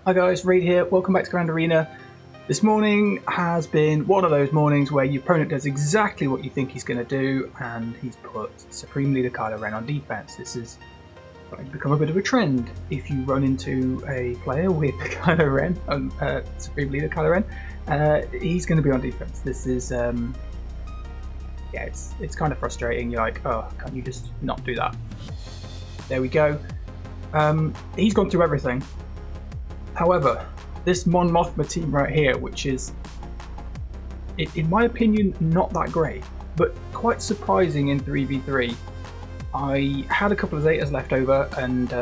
Hi guys, Reed here, welcome back to Grand Arena. This morning has been one of those mornings where your opponent does exactly what you think he's going to do, and he's put Supreme Leader Kylo Ren on defense. This is going to become a bit of a trend. If you run into a player with Kylo Ren, Supreme Leader Kylo Ren, he's going to be on defense. This is, yeah, it's kind of frustrating. You're like, oh, can't you just not do that? There we go. He's gone through everything. However, this Mon Mothma team right here, which is, in my opinion, not that great, but quite surprising in 3v3. I had a couple of Zetas left over, and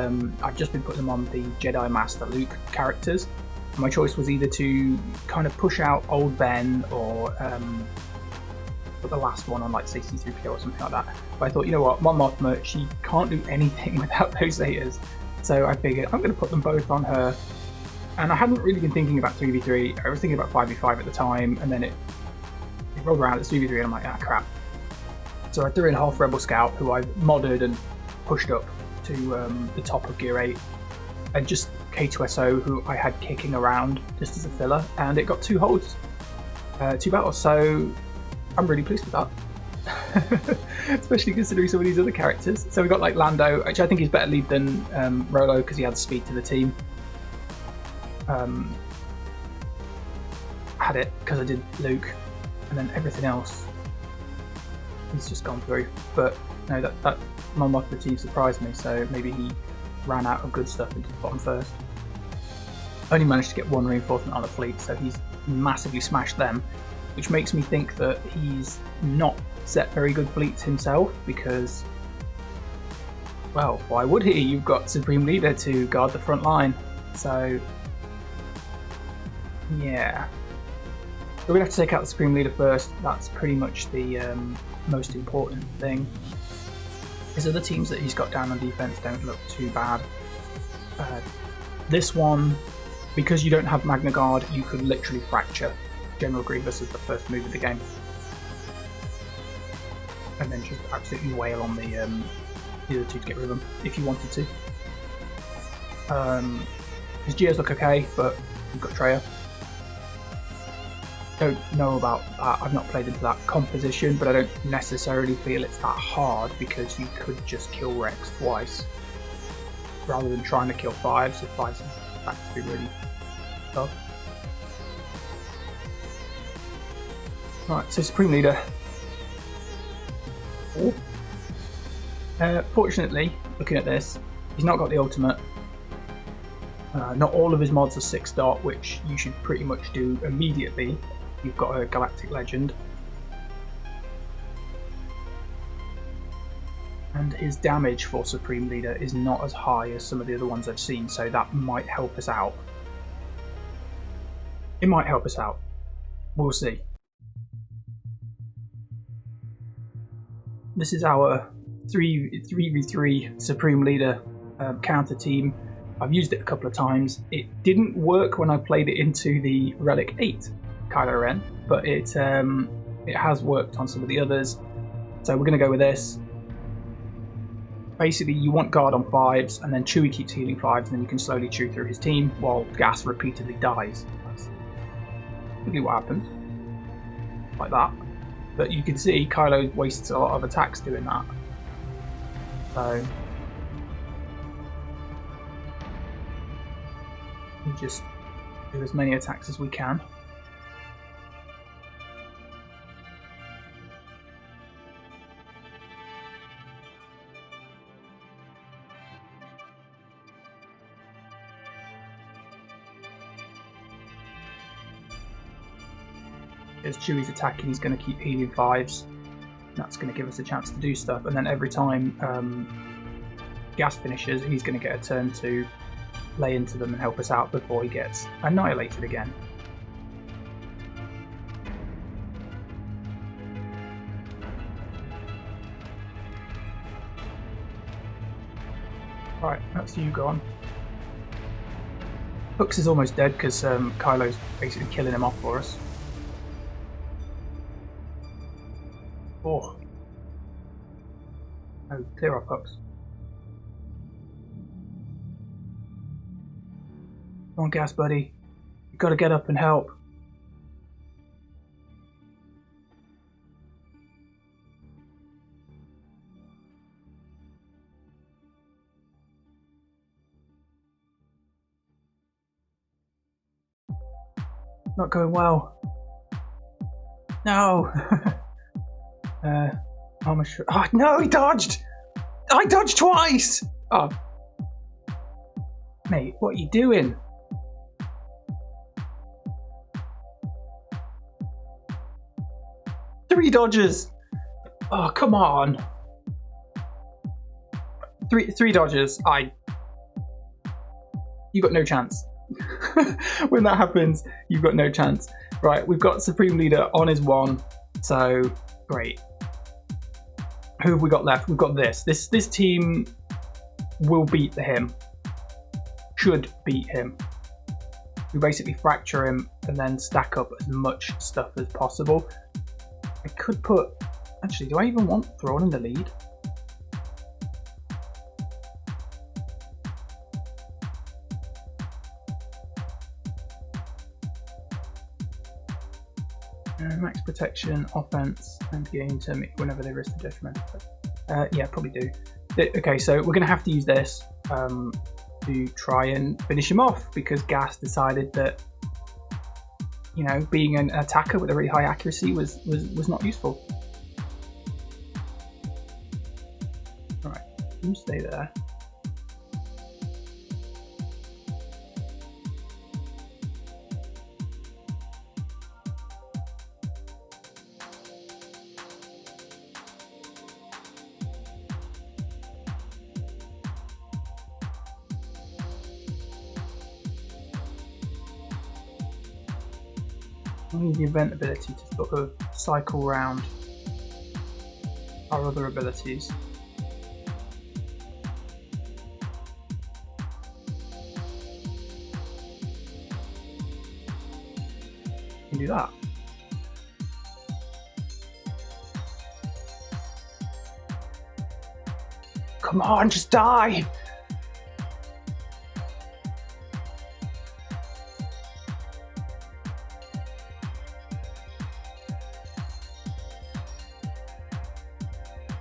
I've just been putting them on the Jedi Master Luke characters. My choice was either to kind of push out old Ben or put the last one on like say C3PO or something like that. But I thought, you know what, Mon Mothma, she can't do anything without those Zetas. So I figured I'm going to put them both on her. And I hadn't really been thinking about 3v3, I was thinking about 5v5 at the time, and then it rolled around at 3v3 and I'm like, ah crap. So I threw in half Rebel Scout, who I've modded and pushed up to the top of Gear 8, and just K2SO, who I had kicking around just as a filler, and it got 2 holds, 2 battles, so I'm really pleased with that. Especially considering some of these other characters. So we got like Lando, which I think is better lead than Rolo, because he had speed to the team. Had it because I did Luke, and then everything else he's just gone through. But no, that Mon Mothma team surprised me, so maybe he ran out of good stuff into the bottom first. Only managed to get 1 reinforcement on the fleet, so he's massively smashed them, which makes me think that he's not set very good fleets himself, because, well, why would he? You've got Supreme Leader to guard the front line, so yeah. So we're going to have to take out the Supreme Leader first. That's pretty much the most important thing. His other teams that he's got down on defense don't look too bad. This one, because you don't have Magna Guard, you could literally fracture General Grievous as the first move of the game. And then just absolutely wail on the other two to get rid of them, if you wanted to. His Geos look okay, but you've got Traya. Don't know about that, I've not played into that composition, but I don't necessarily feel it's that hard, because you could just kill Rex twice rather than trying to kill 5, so 5's back to be really tough. Right, so Supreme Leader. Fortunately, looking at this, he's not got the ultimate. Not all of his mods are 6 dot, which you should pretty much do immediately. You've got a Galactic Legend. And his damage for Supreme Leader is not as high as some of the other ones I've seen, so that might help us out. It might help us out. We'll see. This is our 3v3 Supreme Leader counter team. I've used it a couple of times. It didn't work when I played it into the Relic 8 Kylo Ren, but it has worked on some of the others. So we're going to go with this. Basically, you want guard on 5s, and then Chewie keeps healing 5s, and then you can slowly chew through his team while Gas repeatedly dies. That's really what happens. Like that. But you can see Kylo wastes a lot of attacks doing that. So we just do as many attacks as we can. As Chewie's attacking, he's going to keep healing 5s. That's going to give us a chance to do stuff, and then every time Gas finishes, he's going to get a turn to lay into them and help us out before he gets annihilated again. Right, that's you gone. Hux is almost dead because Kylo's basically killing him off for us. Oh. Oh, clear off Hux. Come on, Gas buddy. You've got to get up and help. Not going well. No. Armor sure. Oh no, he dodged. I dodged twice. Oh, mate, what are you doing? Three dodges. Oh, come on. Three dodges. You got no chance. When that happens, you've got no chance. Right, we've got Supreme Leader on his one, so great. Who have we got left? We've got this. This team will beat him. Should beat him. We basically fracture him and then stack up as much stuff as possible. I could put... Actually, do I even want Thrawn in the lead? Max protection, offense, and gain to whenever they risk the detriment. Yeah, probably do. Okay, so we're going to have to use this to try and finish him off because Gas decided that, you know, being an attacker with a really high accuracy was not useful. All right, you stay there. I need the event ability to sort of cycle around our other abilities. Can do that. Come on, just die!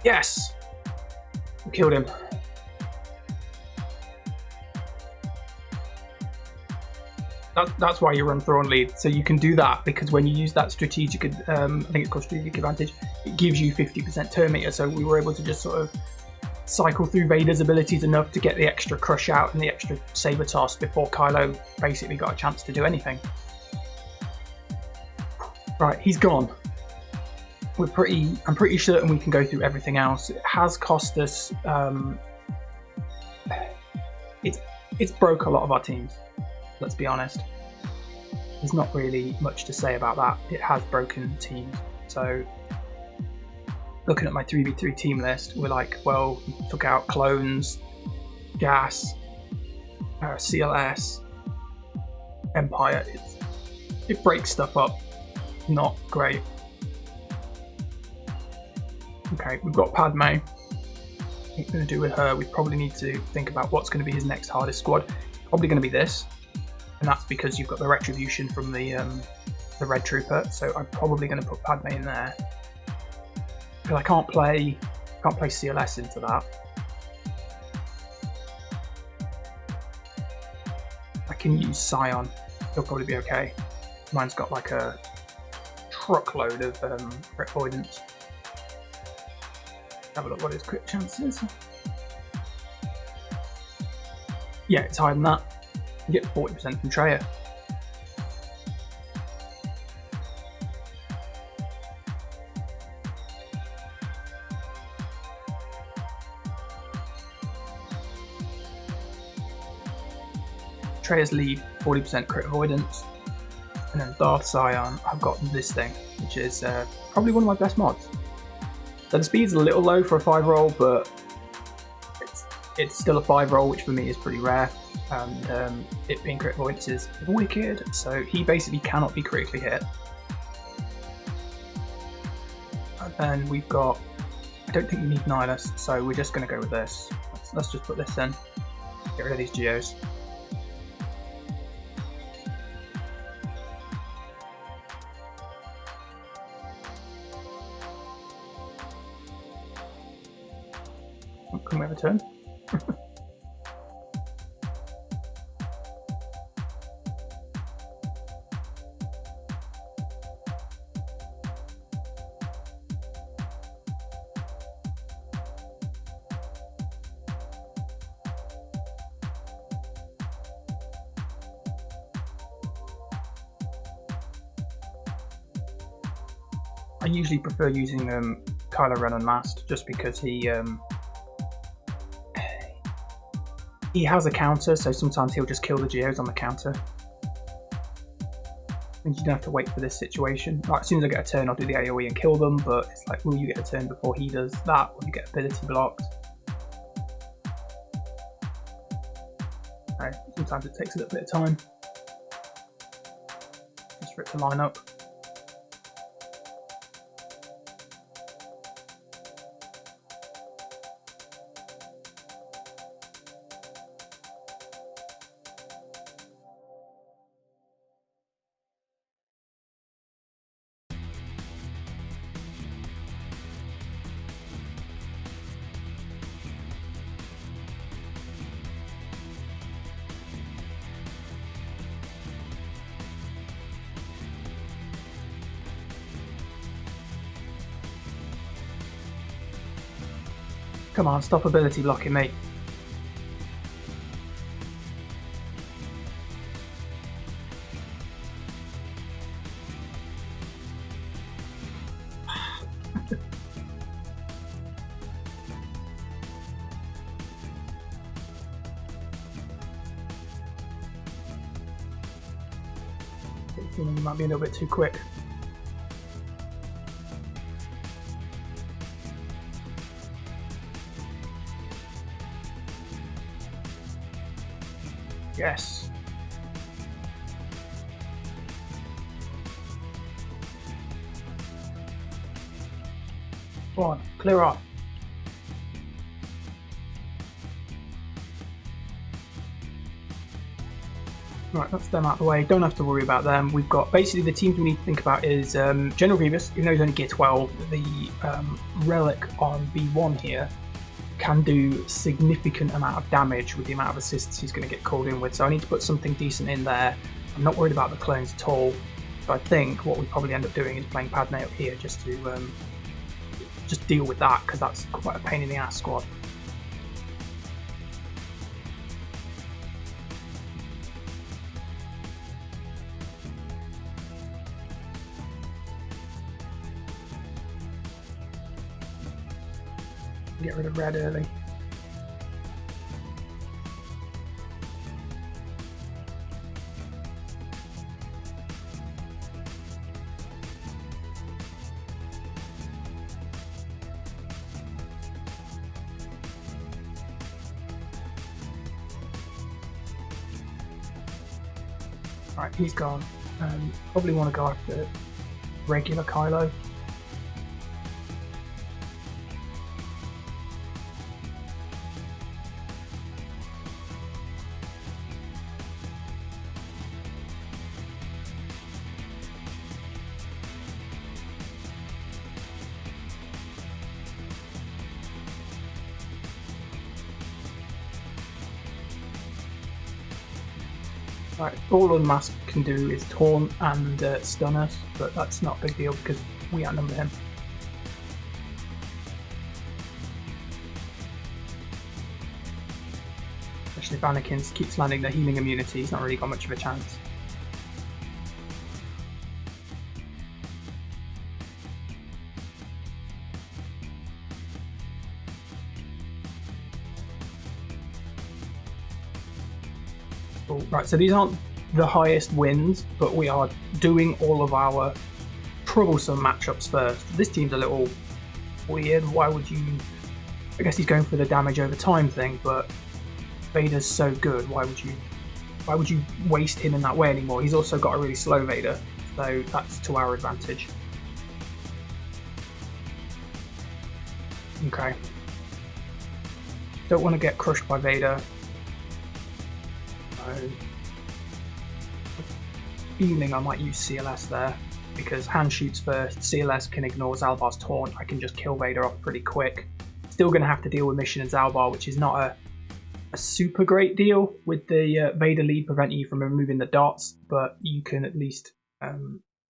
Yes! We killed him. That's why you run Thrawn lead. So you can do that because when you use that strategic, I think it's called strategic advantage, it gives you 50% turn meter. So we were able to just sort of cycle through Vader's abilities enough to get the extra crush out and the extra saber toss before Kylo basically got a chance to do anything. Right, he's gone. I'm pretty certain we can go through everything else. It has cost us. It's broke a lot of our teams. Let's be honest. There's not really much to say about that. It has broken teams. So looking at my 3v3 team list, we're like, well, we took out clones, Gas, CLS, Empire. It breaks stuff up. Not great. Okay, we've got Padme. What we're going to do with her, we probably need to think about what's going to be his next hardest squad. It's probably going to be this, and that's because you've got the Retribution from the Red Trooper, so I'm probably going to put Padme in there. Because I can't play CLS into that. I can use Scion, he'll probably be okay. Mine's got like a truckload of crit avoidance. Have a look what his crit chance is. Yeah, it's higher than that. You get 40% from Traya. Traya's lead, 40% crit avoidance. And then Darth Scion, I've got this thing, which is probably one of my best mods. So the speed's a little low for a 5-roll, but it's still a 5-roll, which for me is pretty rare. And it being crit avoidance is wicked, so he basically cannot be critically hit. And then we've got, I don't think we need Nihilus, so we're just going to go with this. Let's just put this in, get rid of these Geos. Can we have a turn? I usually prefer using Kylo Ren unmasked just because he has a counter, so sometimes he'll just kill the Geos on the counter. And you don't have to wait for this situation. Like, as soon as I get a turn, I'll do the AoE and kill them, but it's like, will you get a turn before he does that? Will you get ability blocked? Okay, sometimes it takes a little bit of time just for it to line up. Come on, stop ability blocking me. Feeling you might be a little bit too quick. Yes. Go on, clear off. Right, that's them out of the way. Don't have to worry about them. We've got basically the teams we need to think about is General Grievous, even though he's only gear 12. The relic on B1 here can do significant amount of damage with the amount of assists he's going to get called in with. So I need to put something decent in there. I'm not worried about the clones at all. So I think what we probably end up doing is playing Padme up here just to just deal with that, because that's quite a pain in the ass squad. Get rid of red early. Alright, he's gone. Probably want to go after regular Kylo. Right, all Unmasked can do is taunt and stun us, but that's not a big deal because we outnumber him. Especially if Anakin keeps landing the healing immunity, he's not really got much of a chance. Right, so these aren't the highest wins, but we are doing all of our troublesome matchups first. This team's a little weird. Why would you... I guess he's going for the damage over time thing, but Vader's so good. Why would you waste him in that way anymore? He's also got a really slow Vader, so that's to our advantage. Okay. Don't want to get crushed by Vader. Feeling I might use CLS there, because hand shoots first, CLS can ignore Zalbar's taunt, I can just kill Vader off pretty quick. Still going to have to deal with Mission and Zalbar, which is not a super great deal with the Vader lead preventing you from removing the dots, but you can at least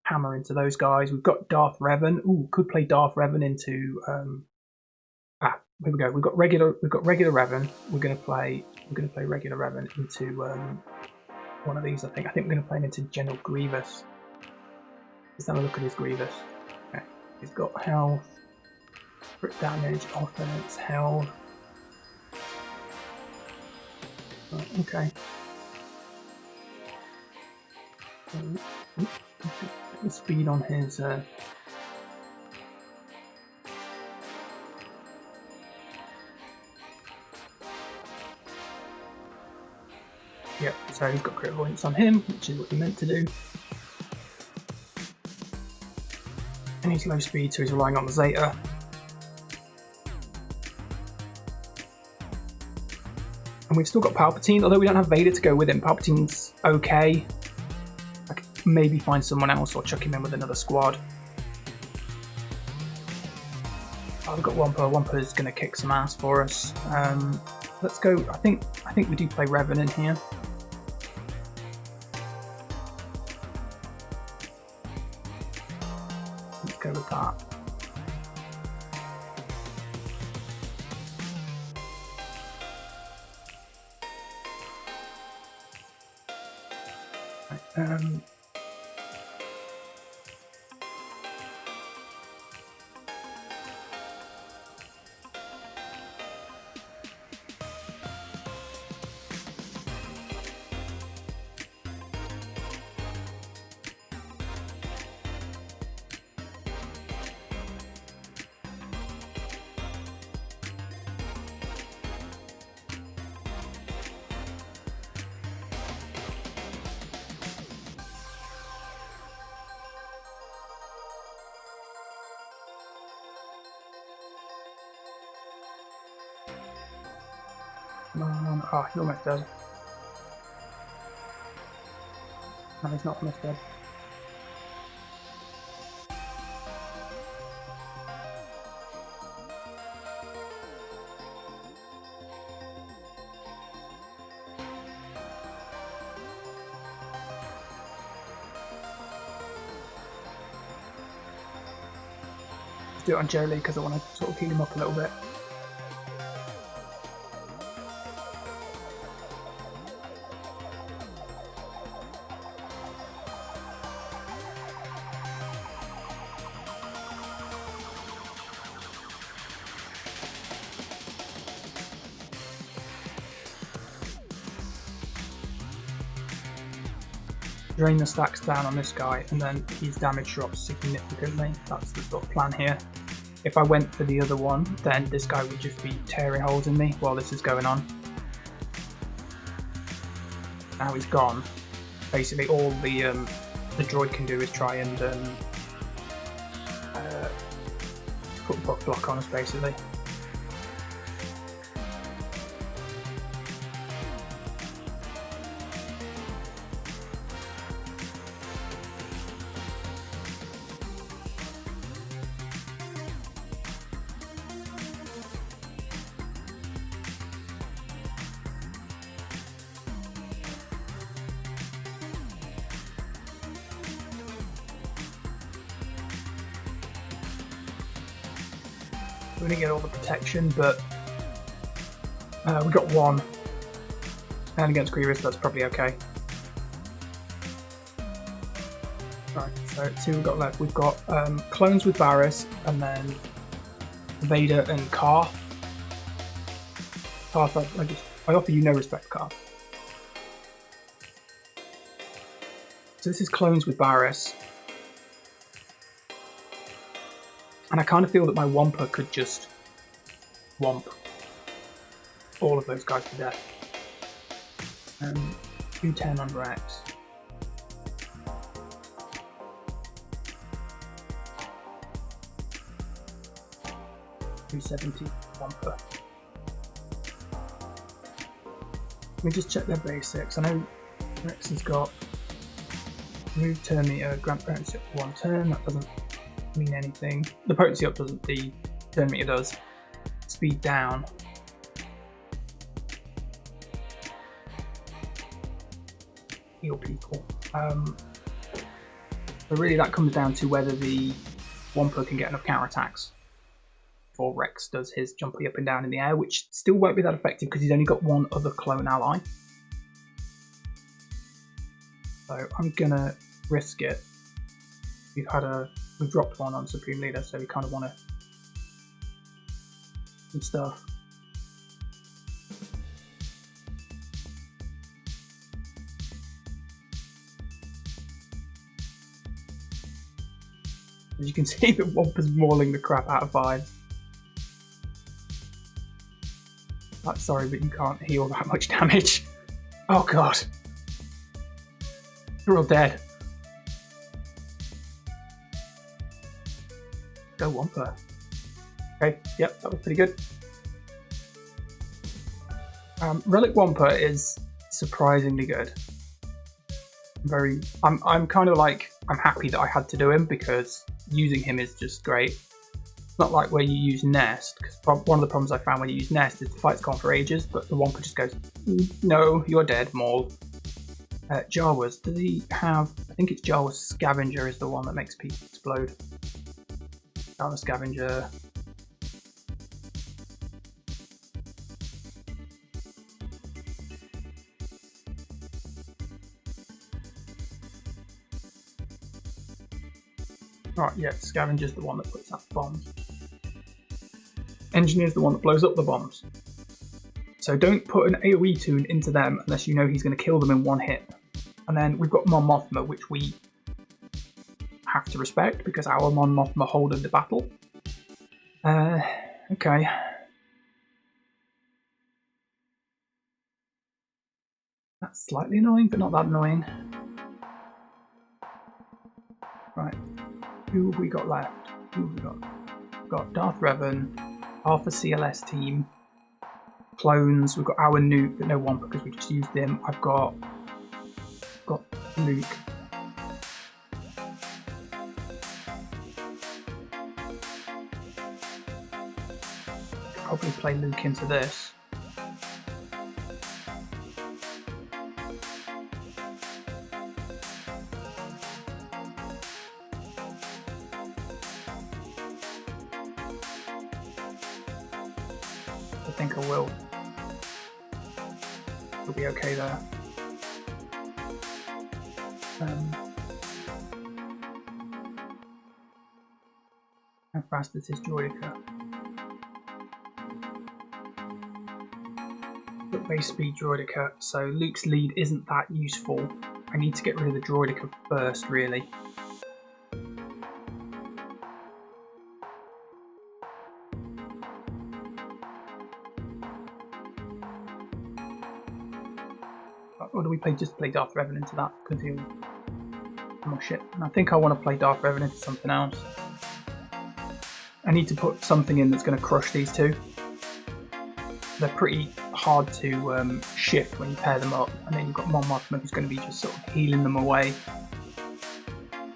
hammer into those guys. We've got Darth Revan. Ooh, could play Darth Revan into here we go. We've got regular Revan. We're gonna play regular Revan into one of these. I think we're gonna play him into General Grievous. Let's have a look at his Grievous. Okay. He's got health, crit damage, offense, health. Okay. The speed on his yep, so he's got crit avoidance on him, which is what he meant to do. And he's low speed, so he's relying on the Zeta. And we've still got Palpatine, although we don't have Vader to go with him. Palpatine's okay. I could maybe find someone else or chuck him in with another squad. Oh, we've got Wampa. Wampa's going to kick some ass for us. Let's go. I think we do play Revan in here. Let's go with that. Oh, he's almost dead. No, he's not almost dead. Let's do it on Jolie because I want to sort of heal him up a little bit. Drain the stacks down on this guy, and then his damage drops significantly. That's the sort of plan here. If I went for the other one, then this guy would just be tearing holes in me while this is going on. Now he's gone. Basically, all the droid can do is try and put a buff block on us, basically. We didn't get all the protection, but we got one. And against Grievous, that's probably okay. Right, so let's see what we've got left. We've got clones with Barriss, and then Vader and Carth. Carth, I offer you no respect, Carth. So this is clones with Barriss. And I kind of feel that my Wampa could just womp all of those guys to death. 210 on Rex. $270 Wampa. Let me just check their basics. I know Rex has got move turn meter, grant potency up to 1 turn. That doesn't mean anything. The potency up doesn't, the turn meter does. speed down. Heal people. So really that comes down to whether the Wampa can get enough counterattacks before Rex does his jumping up and down in the air, which still won't be that effective because he's only got one other clone ally. So I'm gonna risk it. We've dropped one on Supreme Leader, so we kind of want to do stuff. As you can see, the Wampa's mauling the crap out of Vibes. Sorry, but you can't heal that much damage. Oh god. You're all dead. Go Wampa. Okay, yep, that was pretty good. Relic Wampa is surprisingly good. I'm kind of like, I'm happy that I had to do him because using him is just great. It's not like where you use Nest, because one of the problems I found when you use Nest is the fight's gone for ages, but the Wampa just goes, no, you're dead, Maul. Jawas, does he have, I think it's Jawa's Scavenger is the one that makes people explode. Jawa Scavenger. Right, yeah, Scavenger's the one that puts out the bombs. Engineer's the one that blows up the bombs. So don't put an AoE tune into them unless you know he's going to kill them in one hit. And then we've got Mon Mothma, which we have to respect because our Mon Mothma hold in the battle. Okay. That's slightly annoying, but not that annoying. Right. Who have we got left? Who have we got? We've got Darth Revan, half a CLS team, clones. We've got our Nuke, but no Wampa because we just used him. I've got Luke. Could probably play Luke into this. I think I will. We'll be okay there. How fast is his Droideka? Got base speed Droideka, so Luke's lead isn't that useful. I need to get rid of the Droideka first, really. Or do we just play Darth Revan into that? Because he'll more shit. And I think I want to play Darth Revan into something else. I need to put something in that's going to crush these two. They're pretty hard to shift when you pair them up, and then you've got Mon Mothma who's going to be just sort of healing them away.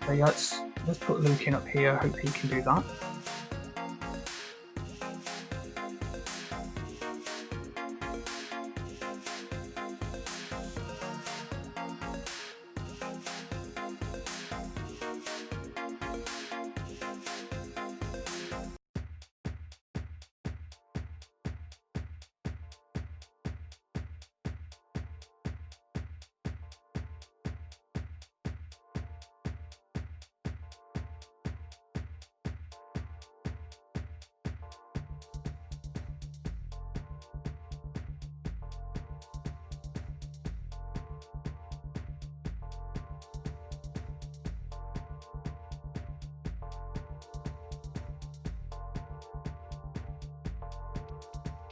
So yeah, let's put Luke in up here. Hope he can do that.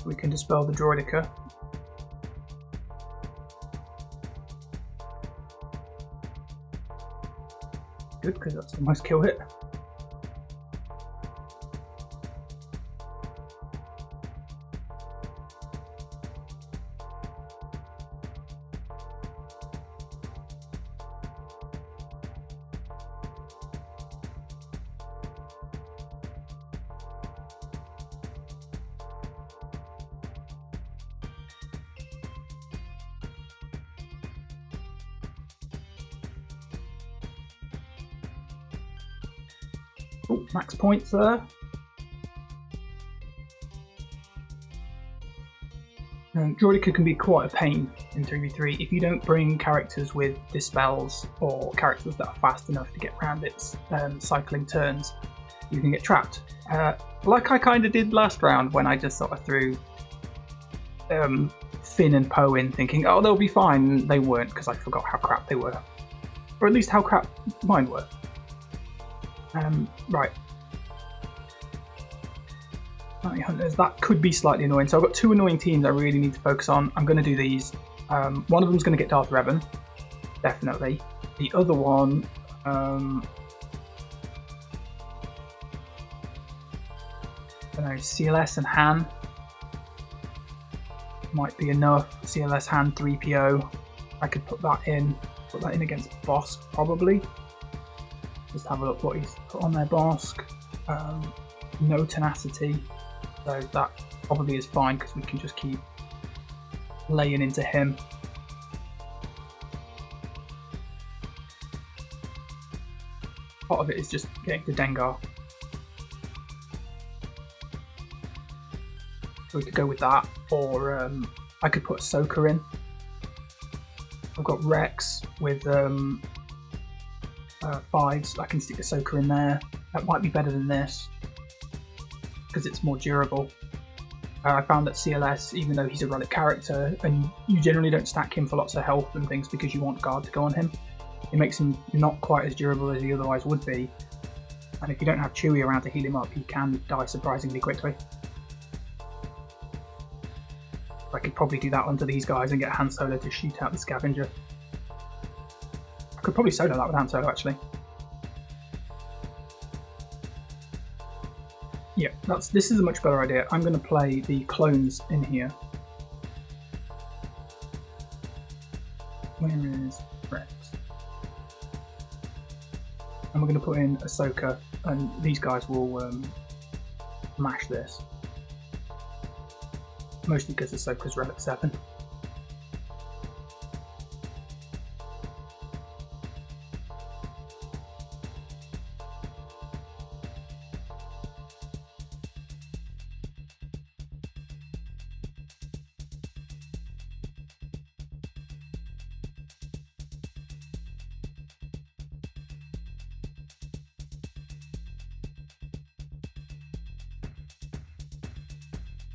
We can dispel the Droideka. Good, because that's almost kill hit. Oh, max points there. Droidica can be quite a pain in 3v3 if you don't bring characters with dispels or characters that are fast enough to get around its cycling turns. You can get trapped. Like I kind of did last round when I just sort of threw Finn and Poe in thinking, oh, they'll be fine. They weren't, because I forgot how crap they were. Or at least how crap mine were. Right. Hunters, that could be slightly annoying. So I've got two annoying teams I really need to focus on. I'm going to do these. One of them's going to get Darth Revan, definitely. The other one, I don't know, CLS and Han might be enough. CLS, Han, 3PO. I could put that in against Bosk probably. Just have a look what he's put on there. Bosk, no tenacity. So that probably is fine because we can just keep laying into him. Part of it is just getting to Dengar. So we could go with that, or I could put Ahsoka in. I've got Rex with 5s. I can stick Ahsoka in there. That might be better than this, because it's more durable. I found that CLS, even though he's a relic character, and you generally don't stack him for lots of health and things because you want guard to go on him, it makes him not quite as durable as he otherwise would be. And if you don't have Chewie around to heal him up, he can die surprisingly quickly. I could probably do that onto these guys and get Han Solo to shoot out the scavenger. I could probably solo that with Han Solo actually. Yeah, this is a much better idea. I'm going to play the clones in here. Where is Rex? And we're going to put in Ahsoka, and these guys will mash this. Mostly because Ahsoka's Relic 7.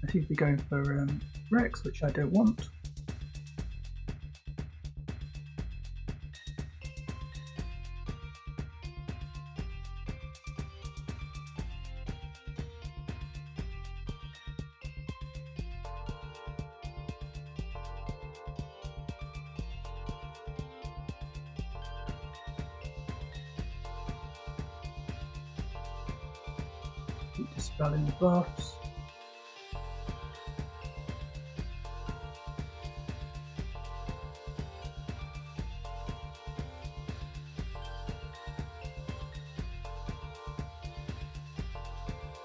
I seem to be going for Rex, which I don't want. Keep dispelling the buffs.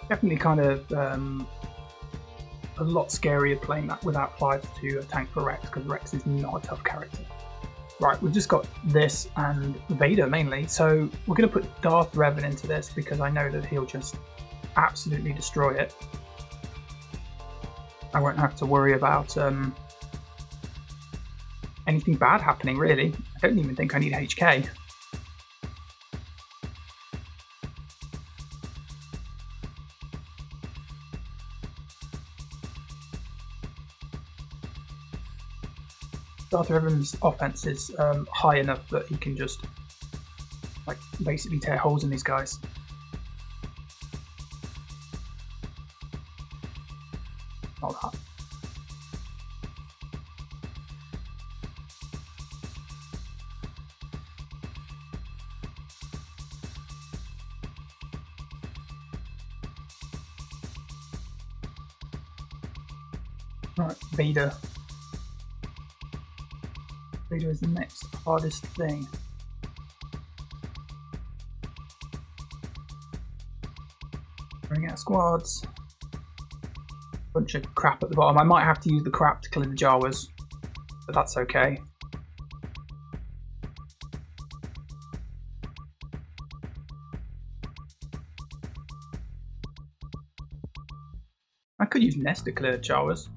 Definitely kind of a lot scarier playing that without 5 to a tank for Rex, because Rex is not a tough character. Right, we've just got this and Vader mainly, so we're going to put Darth Revan into this because I know that he'll just absolutely destroy it. I won't have to worry about anything bad happening really. I don't even think I need HK. Darth Revan's offense is high enough that he can just like basically tear holes in these guys. Not that. Right, Vader. Vader is the next hardest thing. Bring out squads. Bunch of crap at the bottom. I might have to use the crap to clear the Jawas, but that's okay. I could use Nest to clear the Jawas.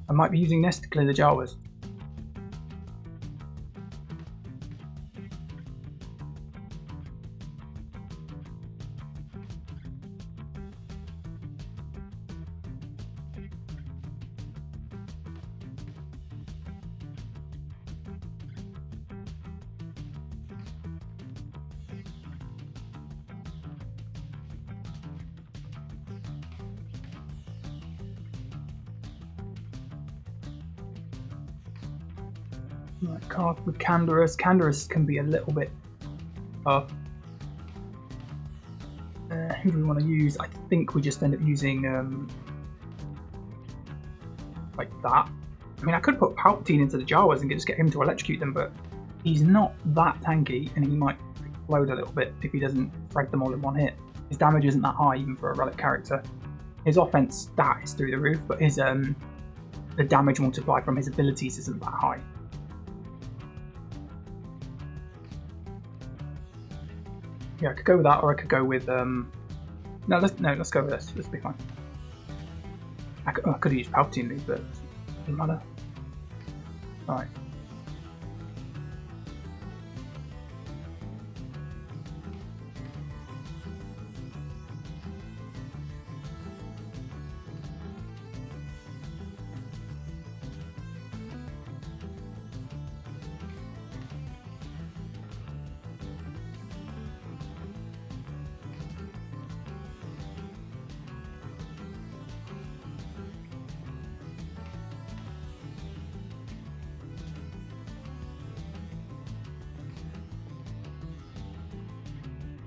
I might be using Nest to clear the Jawas. Right, card with Canderous. Canderous can be a little bit tough. Who do we want to use? I think we just end up using like that. I mean, I could put Palpatine into the Jawas and just get him to electrocute them, but he's not that tanky, and he might explode a little bit if he doesn't frag them all in one hit. His damage isn't that high even for a relic character. His offense stat is through the roof, but his the damage multiplier from his abilities isn't that high. Yeah, I could go with that, or I could go with let's go with this. This will be fine. I could have used Palpatine, but it doesn't matter. Right.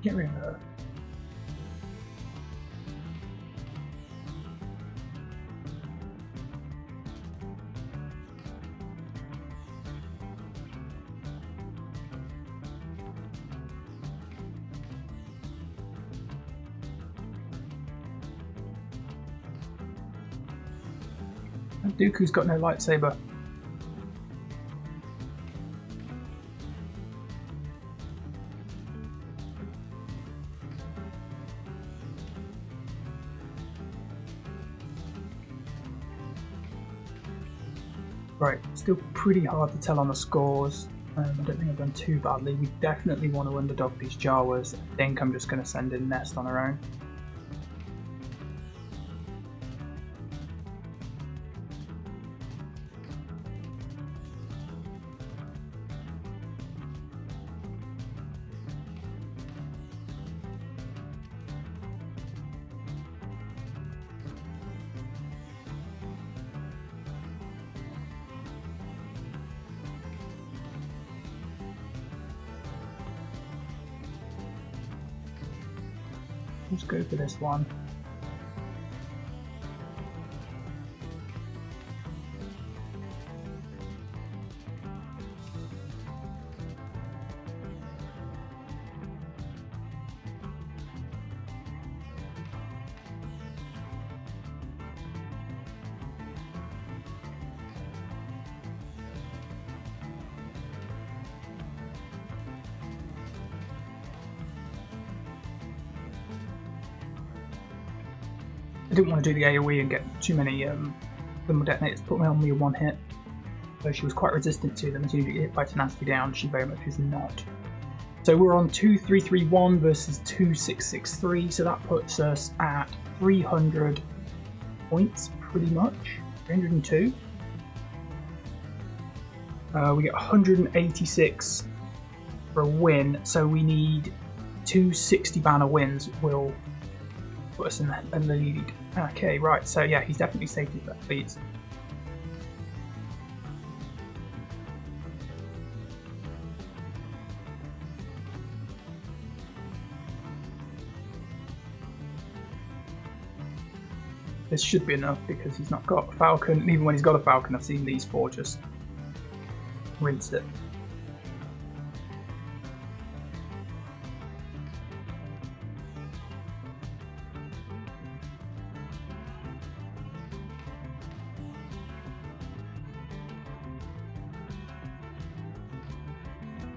Get rid of her. And Dooku's got no lightsaber. Right, still pretty hard to tell on the scores. I don't think I've done too badly. We definitely want to underdog these Jawas. I think I'm just going to send in Nest on her own. Let's go for this one. I didn't want to do the AoE and get too many thermal detonators put me on me in one hit. So she was quite resistant to them until you get hit by Tenacity down. She very much is not. So we're on 2331 versus 2663, so that puts us at 300 points pretty much. 302. We get 186 for a win, so we need 2 60 banner wins will put us in the lead. Okay, right, so yeah, he's definitely safety for athletes. This should be enough because he's not got a Falcon, and even when he's got a Falcon, I've seen these four just rinse it.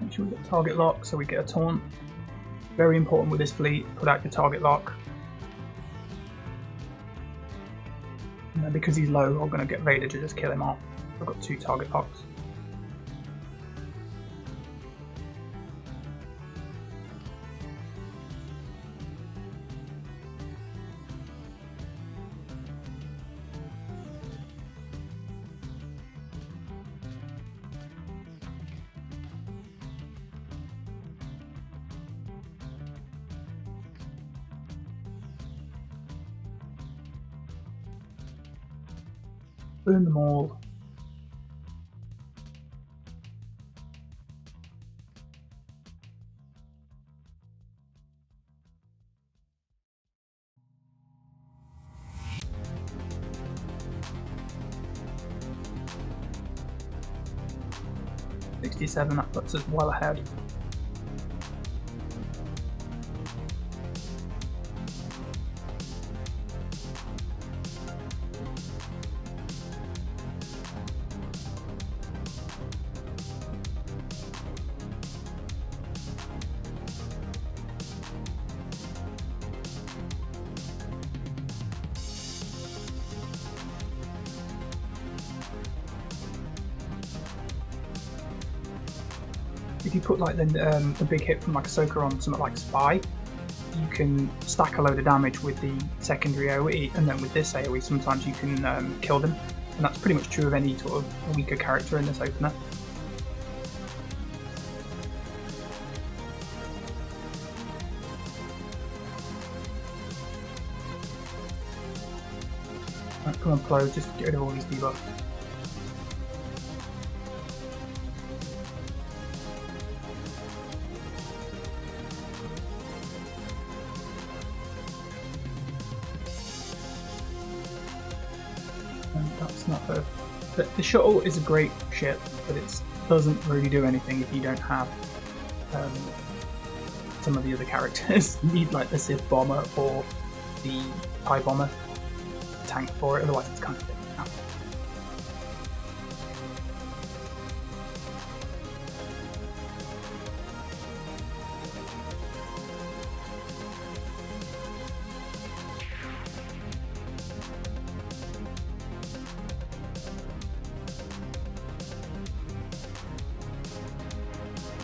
Make sure we get target lock so we get a taunt. Very important with this fleet, put out your target lock. And then because he's low, I'm going to get Vader to just kill him off. I've got 2 target locks. Burn them all. $67, that puts us well ahead. If you put like the big hit from like Ahsoka on something like Spy, you can stack a load of damage with the secondary AoE, and then with this AoE sometimes you can kill them, and that's pretty much true of any sort of weaker character in this opener. Right, come on, Plo, just get rid of all these debuffs. That's not the shuttle is a great ship, but it doesn't really do anything if you don't have some of the other characters. You need like the Sith bomber or the TIE bomber tank for it, otherwise it's kind of difficult.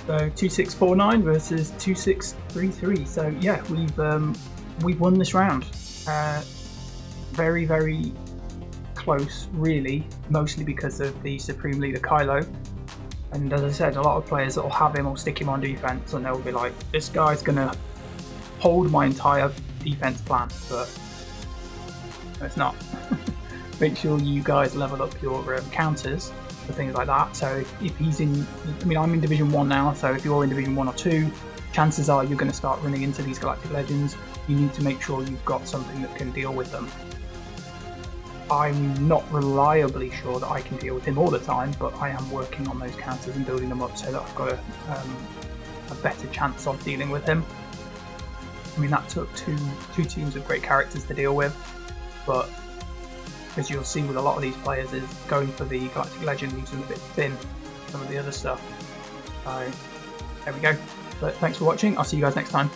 So 2649 versus 2633. So yeah, we've won this round. Very, very close, really, mostly because of the Supreme Leader Kylo. And as I said, a lot of players that will have him or stick him on defense, and they'll be like, "This guy's gonna hold my entire defense plan," but it's not. Make sure you guys level up your counters for things like that. So if he's in, I mean, I'm in Division 1 now, so if you're in Division 1 or 2, chances are you're going to start running into these Galactic Legends. You need to make sure you've got something that can deal with them. I'm not reliably sure that I can deal with him all the time, but I am working on those counters and building them up so that I've got a better chance of dealing with him. I mean, that took two teams of great characters to deal with, but as you'll see with a lot of these players, is going for the Galactic Legend leaves them a bit thin, some of the other stuff. So there we go. But thanks for watching, I'll see you guys next time.